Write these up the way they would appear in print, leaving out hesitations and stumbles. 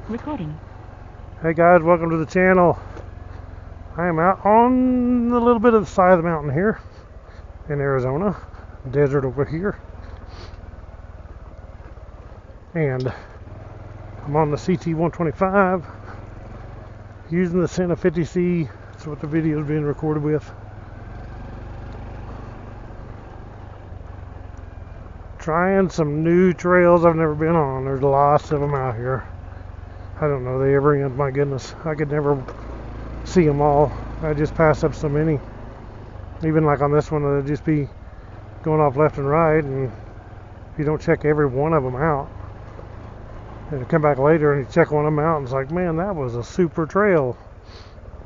Recording. Hey guys, welcome to the channel. I am out on a little bit of the side of the mountain here in Arizona. Desert over here. And I'm on the CT-125 using the Santa 50C. That's what the video is being recorded with. Trying some new trails I've never been on. There's lots of them out here. I don't know, they ever end, my goodness. I could never see them all. I just pass up so many. Even like on this one, it'll just be going off left and right, and you don't check every one of them out. And you come back later and you check one of them out, and it's like, man, that was a super trail.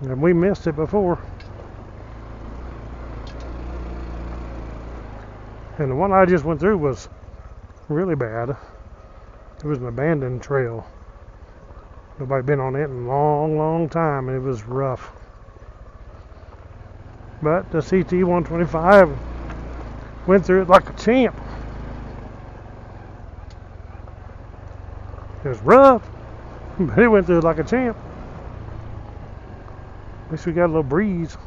And we missed it before. And the one I just went through was really bad. It was an abandoned trail. Nobody been on it in a long time, and it was rough. But the CT-125 went through it like a champ. It was rough, but it went through it like a champ. At least we got a little breeze.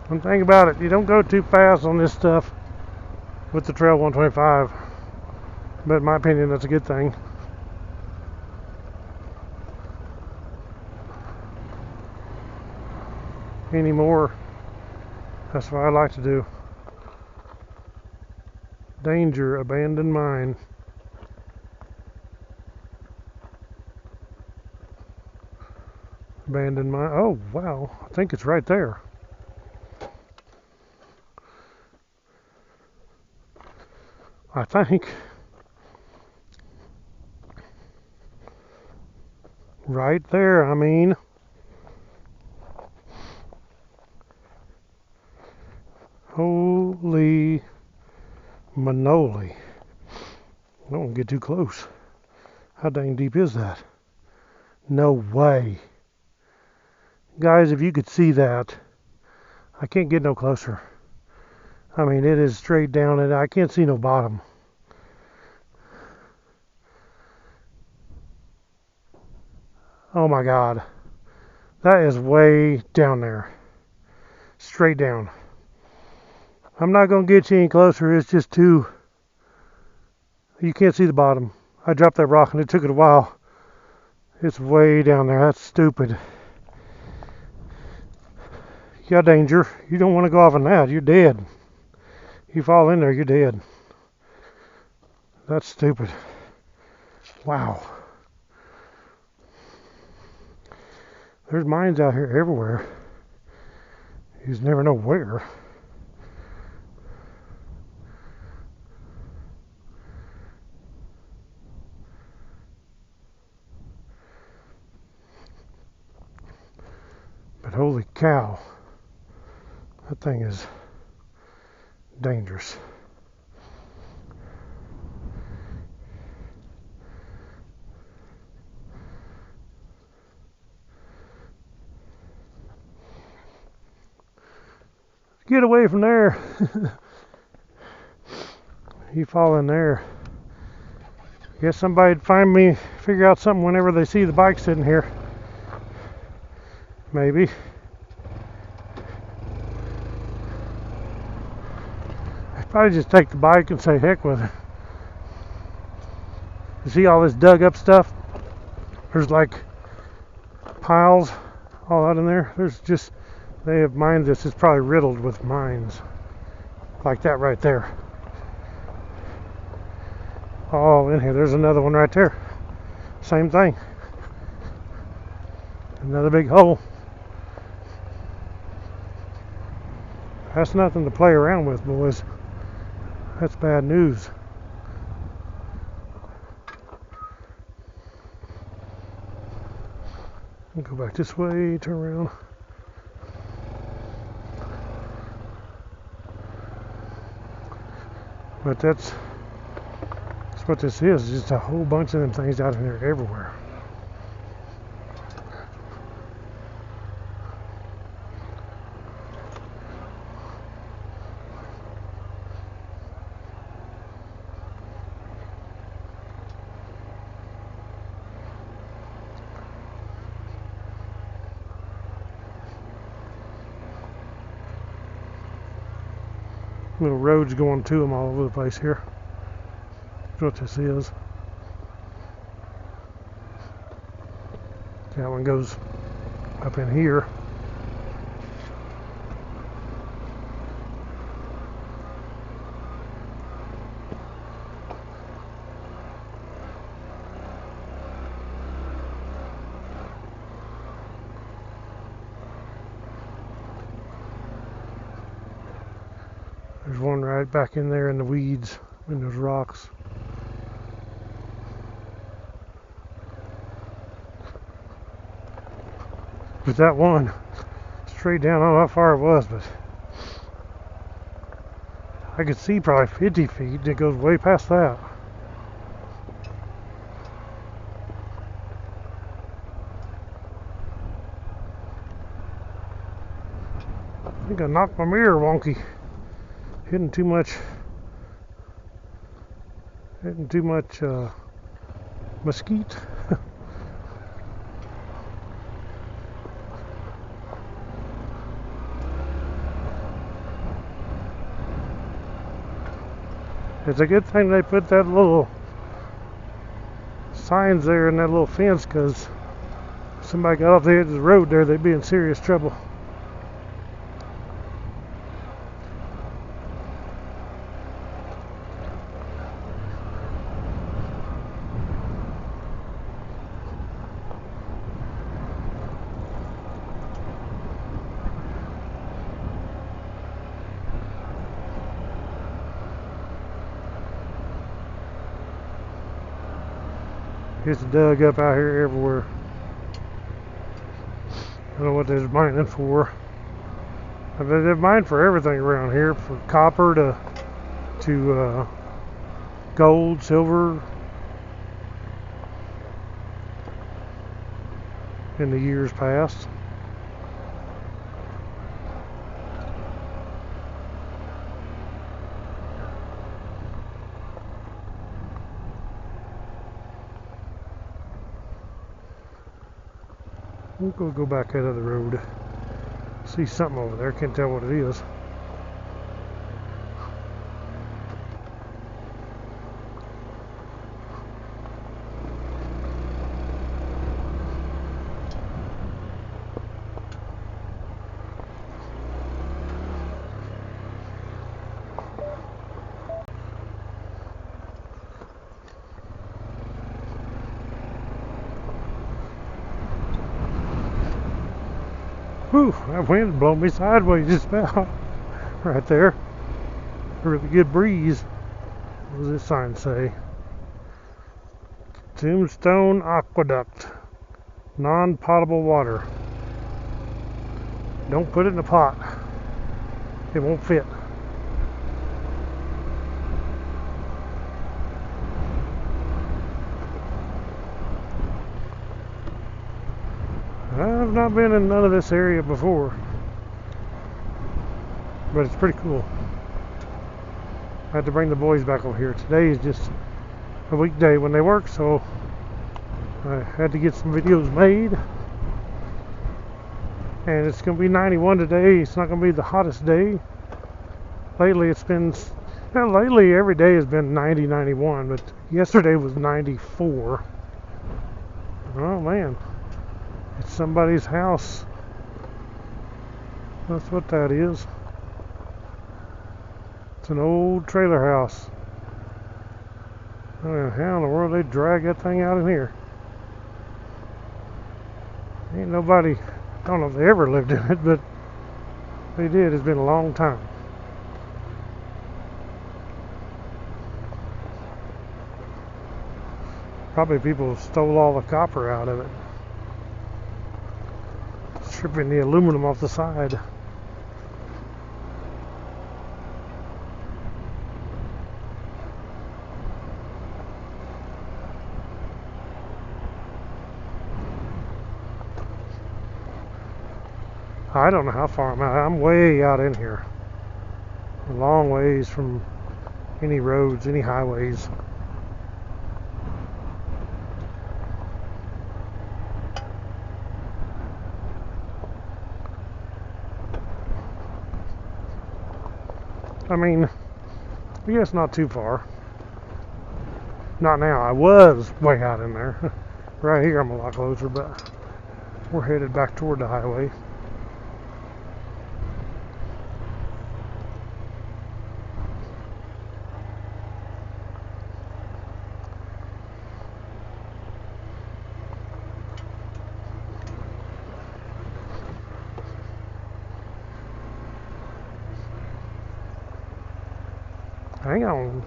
One thing about it, you don't go too fast on this stuff with the Trail 125. But in my opinion, that's a good thing. Anymore, that's what I like to do. Danger, abandoned mine. Abandoned mine. Oh, wow. I think it's right there. I think. Right there, I mean. Holy manoli. Don't get too close. How dang deep is that? No way. Guys, if you could see that, I can't get no closer. I mean, it is straight down, and I can't see no bottom. Oh my God. That is way down there. Straight down. I'm not going to get you any closer. It's just too... You can't see the bottom. I dropped that rock and it took it a while. It's way down there. That's stupid. You got danger. You don't want to go off on that. You're dead. You fall in there, you're dead. That's stupid. Wow. There's mines out here everywhere. You just never know where. But holy cow, that thing is dangerous. Get away from there. You fall in there. Guess somebody'd find me, figure out something whenever they see the bike sitting here. Maybe. I'd probably just take the bike and say heck with it. You see all this dug up stuff? There's like piles all out in there. There's just, they have mines. This is probably riddled with mines. Like that right there. All in here. There's another one right there. Same thing. Another big hole. That's nothing to play around with, boys. That's bad news. We'll go back this way, turn around. But that's what this is, just a whole bunch of them things out in there everywhere. Little roads going to them all over the place here. That's what this is. That one goes up in here. There's one right back in there in the weeds, in those rocks. But that one, straight down, I don't know how far it was, but I could see probably 50 feet. It goes way past that. I think I knocked my mirror wonky. Hitting too much mesquite. It's a good thing they put that little signs there and that little fence, because if somebody got off the edge of the road there, they'd be in serious trouble. It's dug up out here everywhere. I don't know what they're mining for. They're mining for everything around here, from copper to gold, silver. In the years past. We'll go back out of the road. See something over there. Can't tell what it is. Whew, that wind blowing me sideways just about. Right there. A really good breeze. What does this sign say? Tombstone Aqueduct. Non-potable water. Don't put it in a pot. It won't fit. I've not been in none of this area before, but it's pretty cool. I had to bring the boys back over here. Today is just a weekday when they work, so I had to get some videos made. And it's going to be 91 today. It's not going to be the hottest day. Lately it's been, well, lately every day has been 90, 91, but yesterday was 94. Oh man. It's somebody's house. That's what that is. It's an old trailer house. I don't know how in the world they drag that thing out in here. Ain't nobody, I don't know if they ever lived in it, but if they did, it's been a long time. Probably people stole all the copper out of it. stripping the aluminum off the side. I don't know how far I'm out. I'm way out in here. A long ways from any roads, any highways. I mean, I guess not too far. Not now. I was way out in there. Right here I'm a lot closer, but we're headed back toward the highway. Hang on.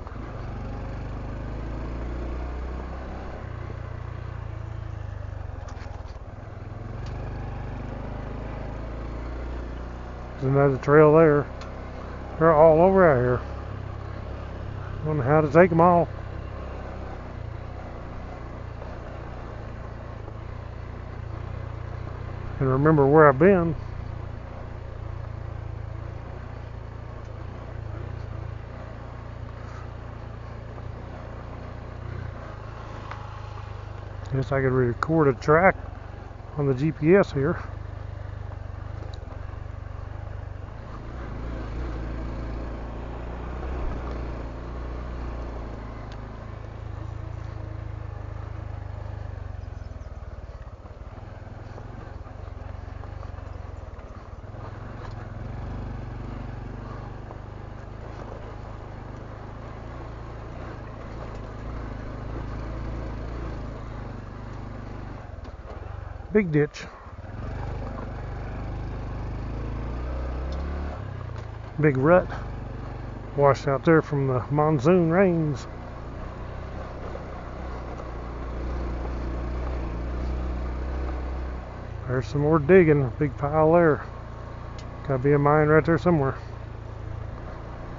There's another trail there. They're all over out here. I don't know how to take them all. And remember where I've been. Guess I could record a track on the GPS here. Big ditch. Big rut washed out there from the monsoon rains. There's some more digging. Big pile there. Gotta be a mine right there somewhere.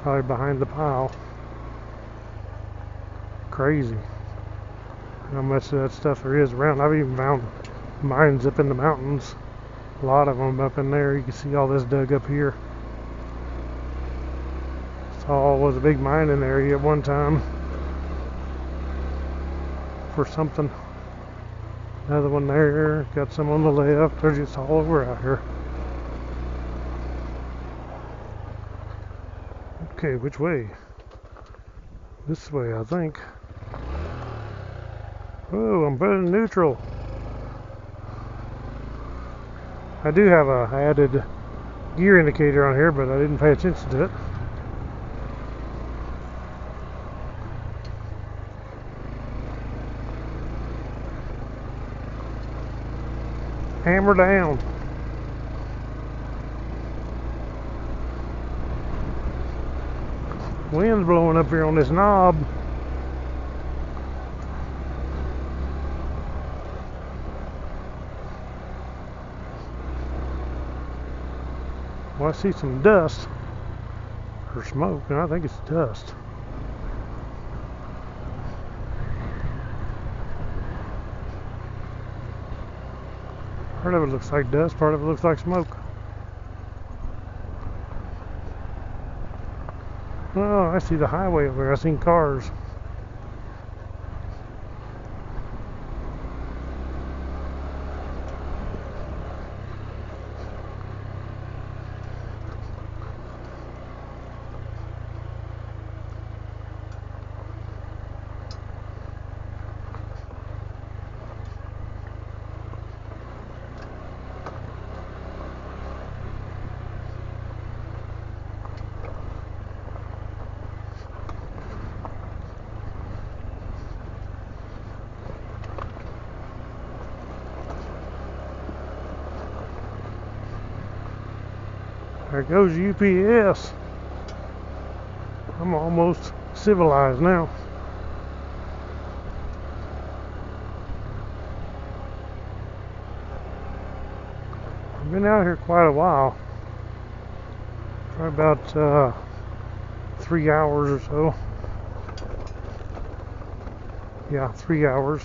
Probably behind the pile. Crazy how much of that stuff there is around. I've even found mines up in the mountains. A lot of them up in there. You can see all this dug up here. This all was a big mining area at one time for something. Another one there. Got some on the left. They're just all over out here. Okay, which way? This way, I think. Oh, I'm putting neutral. I do have a added gear indicator on here, but I didn't pay attention to it. Hammer down. Wind's blowing up here on this knob. Well, I see some dust or smoke, and I think it's dust. Part of it looks like dust, part of it looks like smoke. Oh, I see the highway over there. I seen cars. There goes UPS. I'm almost civilized now. been out here quite a while. Probably about 3 hours or so. Yeah, 3 hours.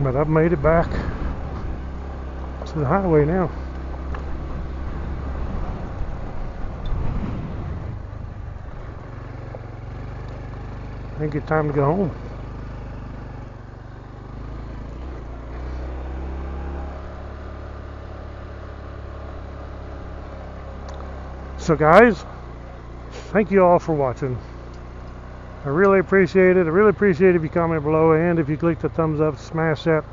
But I've made it back to the highway now. I think it's time to go home. So guys, thank you all for watching. I really appreciate it. I really appreciate it if you comment below, and if you click the thumbs up, smash that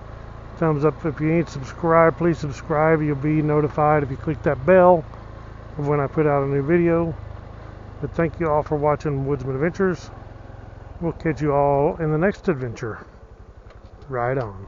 thumbs up. If you ain't subscribed, please subscribe. You'll be notified if you click that bell of when I put out a new video. But thank you all for watching Woodsman Adventures. We'll catch you all in the next adventure. Right on.